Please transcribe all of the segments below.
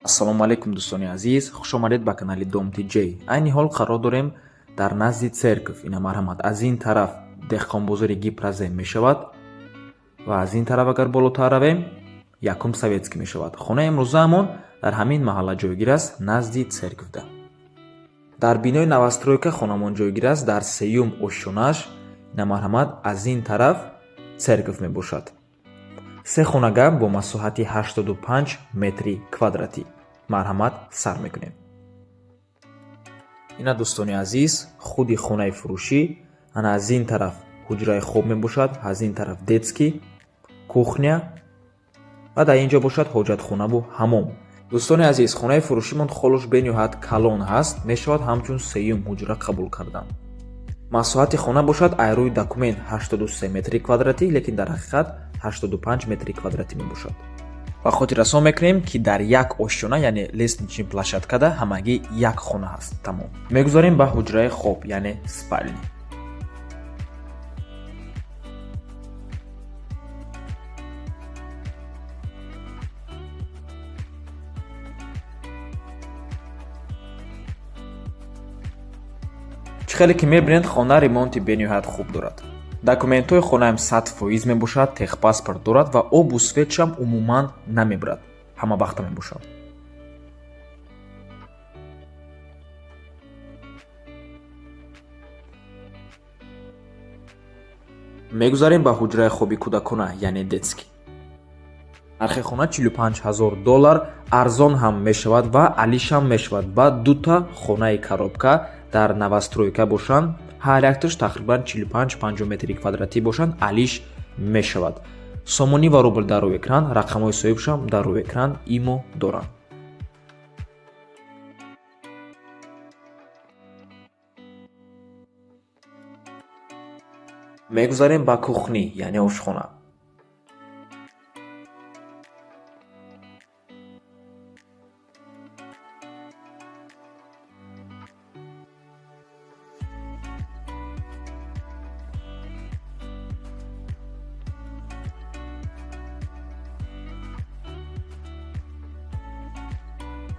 ассалому алайкум дӯстони азиз, хушомадед ба канали Домти J. Айни ҳол қарор дорем дар назди церкв ина марҳамат аз ин тараф деҳқонбозори Гипразе мешавад ва аз ин тараф агар болотар равем якум Советский мешавад. Хонаи имрӯзаамон дар ҳамин маҳалла ҷойгир аст, назди церквда. Дар бинои новостройка хонамон ҷойгир аст, дар сеюм ошшонааш ина марҳамат аз ин тараф церкв мебошад. се хонага бо масоҳати 85 метри квадратӣ. Марҳамат сар мекунем. ина дӯстони азиз худи хонаи фурӯшӣ. Ана аз ин тараф ҳуҷраи хоб мебошад, аз ин тараф детский, кухня ва дар ин ҷо бошад ҳоҷатхонаву ҳаммом. дӯстони азиз хонаи фурӯшимон холуш бениҳоят калон ҳаст, мешавад ҳамчун сеюм ҳуҷра қабул кардан. масоҳати хона бошад айрӯи документ 83 метри квадратӣ, лекин дар ҳақиқат 85 метри квадратӣ мебошад. ва хотиррасон мекунем ки дар як ошшона яъне лестничный площадкада ҳамагӣ як хона ҳаст. Тамом. Мегузарем ба ҳуҷраи хоб яъне спальня. чӣ хеле ки мебинед хона ремонти бениҳоят хуб дорад. документҳои хонаам 100% мебошад, техпаспорт дорад ва обу светшам умуман намебарад. ҳама вақта мебошад. мегузарем ба ҳуҷраи хоби кӯдакона яъне детский. нархи хона $45000 арзон ҳам мешавад ва алишам мешавад. ба дута хонаи коробка дар новостройка бошанд, ҳар якташ тақрибан 45-50 метри квадратӣ бошанд, алиш мешавад. сомонӣ ва рубл дар рӯи экран, рақамҳои соҳибшам дар рӯи экран имо доранд. мегузарем ба кухни яъне ошхона.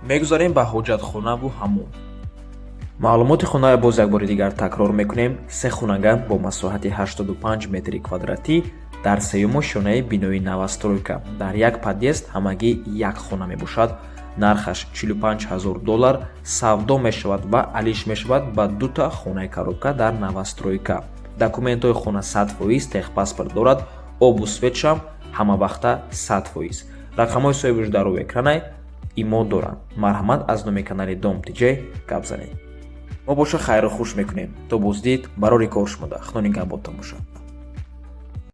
мегузарем ба ҳоҷатхонаву ҳаммом. маълумоти хонаро боз як бори дигар такрор мекунем. се хонага бо масоҳати 85 метри квадратӣ дар сеюм ошшонаи бинои новостройка дар як подъезд ҳамагӣ як хона мебошад. нархаш $45000 савдо мешавад ва алиш мешавад ба дута хонаи коробка дар новостройка. документҳои хона 100%, техпаспорт дорад, обу светшам ҳама вақта 100%. рақамҳои соҳибаш дар рӯи экранай имо доранд. марҳамат аз номи канали Домти J гап занед. мо боша хайру хуш мекунем. То боздид барори кор шумода. худо нигаҳботон бошад.